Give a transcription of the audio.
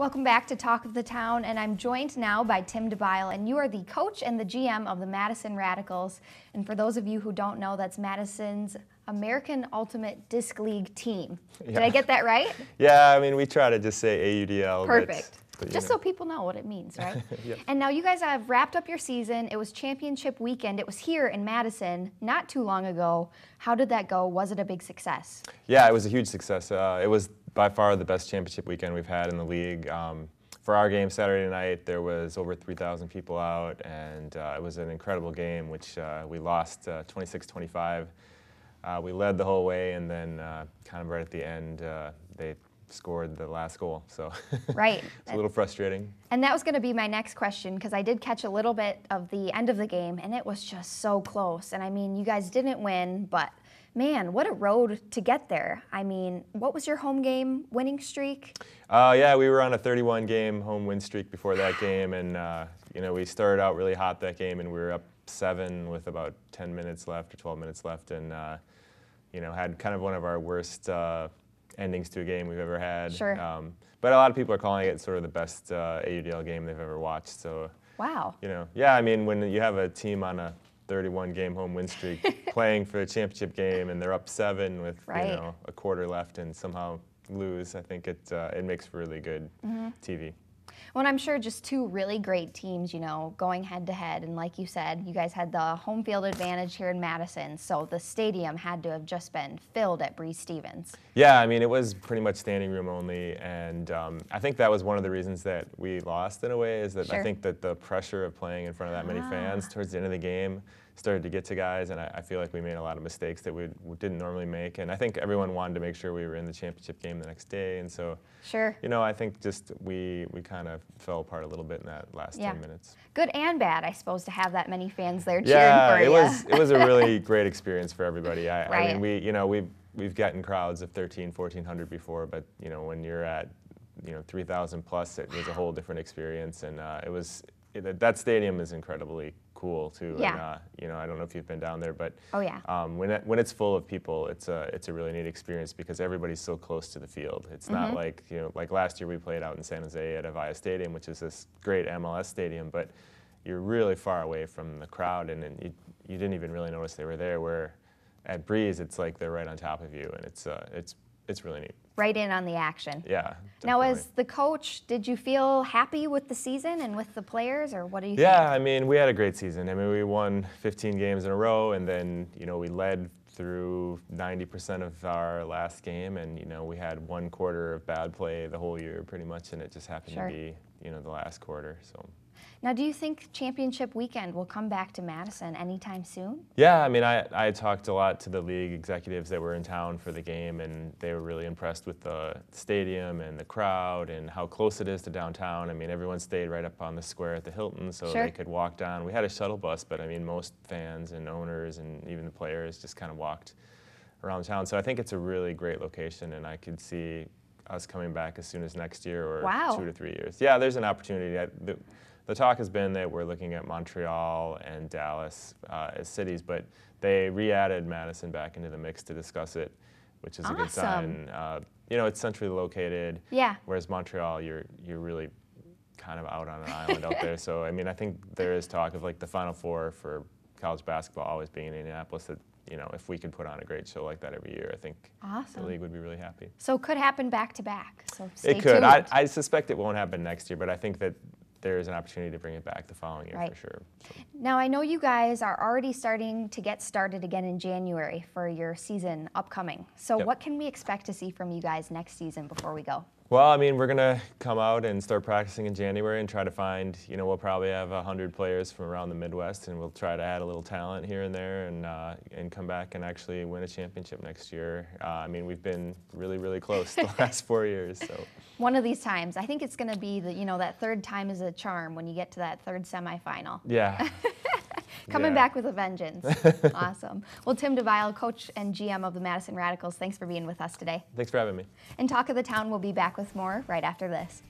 Welcome back to Talk of the Town, and I'm joined now by Tim DeByl, and you are the coach and the GM of the Madison Radicals. And for those of you who don't know, that's Madison's American Ultimate Disc League team. Yeah. Did I get that right? Yeah, I mean, we try to just say AUDL. Perfect. But, just so people know what it means, right? Yep. And now you guys have wrapped up your season. It was championship weekend. It was here in Madison not too long ago. How did that go? Was it a big success? Yeah, it was a huge success. It was by far the best championship weekend we've had in the league. For our game Saturday night, there was over 3,000 people out, and it was an incredible game, which we lost 26-25. We led the whole way, and then kind of right at the end, they scored the last goal, so right. It's a little frustrating. And that was going to be my next question, because I did catch a little bit of the end of the game, and it was just so close. And I mean, you guys didn't win, but man, what a road to get there. I mean, what was your home game winning streak? Yeah, we were on a 31-game home win streak before that game, and you know, we started out really hot that game, and we were up 7 with about 10 minutes left or 12 minutes left, and you know, had kind of one of our worst endings to a game we've ever had. Sure. But a lot of people are calling it sort of the best AUDL game they've ever watched. So. Wow. You know, yeah, I mean, when you have a team on a 31-game home win streak playing for a championship game and they're up 7 with right. you know, a quarter left and somehow lose, I think it makes for really good TV. Well, I'm sure just two really great teams, you know, going head to head. And like you said, you guys had the home field advantage here in Madison, so the stadium had to have just been filled at Breese-Stevens. Yeah, I mean, it was pretty much standing room only, and I think that was one of the reasons that we lost in a way, is that Sure. I think that the pressure of playing in front of that many fans towards the end of the game started to get to guys, and I feel like we made a lot of mistakes that we didn't normally make, and I think everyone wanted to make sure we were in the championship game the next day, and so, sure. you know, I think just we kind of fell apart a little bit in that last 10 minutes. Good and bad, I suppose, to have that many fans there cheering for you. Yeah, it was a really great experience for everybody. Right. I mean, we've gotten crowds of 1,300, 1,400 before, but you know, when you're at 3,000 plus, it was a whole different experience, and that stadium is incredibly cool too. Yeah. And, you know, I don't know if you've been down there, but oh yeah. When it's full of people, it's a really neat experience because everybody's so close to the field. It's not like, you know, like last year we played out in San Jose at Avaya Stadium, which is this great MLS stadium, but you're really far away from the crowd, and you didn't even really notice they were there. Where at Breeze, it's like they're right on top of you, and it's really neat. Right in on the action. Yeah. Definitely. Now, as the coach, did you feel happy with the season and with the players, or what do you think? Yeah, I mean, we had a great season. I mean, we won 15 games in a row, and then, you know, we led through 90% of our last game, and, you know, we had one quarter of bad play the whole year pretty much, and it just happened Sure. to be, you know, the last quarter, so. Now, do you think championship weekend will come back to Madison anytime soon? Yeah, I mean, I talked a lot to the league executives that were in town for the game, and they were really impressed with the stadium and the crowd and how close it is to downtown. I mean, everyone stayed right up on the square at the Hilton, so Sure. they could walk down. We had a shuttle bus, but I mean, most fans and owners and even the players just kind of walked around town. So I think it's a really great location, and I could see us coming back as soon as next year or Wow. 2 to 3 years. Yeah, there's an opportunity. The talk has been that we're looking at Montreal and Dallas as cities, but they re-added Madison back into the mix to discuss it, which is a good sign. You know, it's centrally located. Yeah. Whereas Montreal, you're really kind of out on an island out there. So I mean, I think there is talk of like the Final Four for college basketball always being in Indianapolis. That, you know, if we could put on a great show like that every year, I think the league would be really happy. So it could happen back to back. So stay it could. tuned. I suspect it won't happen next year, but I think that there is an opportunity to bring it back the following year for sure. So. Now, I know you guys are already starting to get started again in January for your season upcoming. So what can we expect to see from you guys next season before we go? Well, I mean, we're going to come out and start practicing in January and try to find, you know, we'll probably have 100 players from around the Midwest, and we'll try to add a little talent here and there and come back and actually win a championship next year. I mean, we've been really, really close the last 4 years. So. One of these times. I think it's going to be, that third time is a charm when you get to that third semifinal. Yeah. Coming back with a vengeance. Awesome. Well, Tim DeByl, coach and GM of the Madison Radicals, thanks for being with us today. Thanks for having me. And Talk of the Town will be back with more right after this.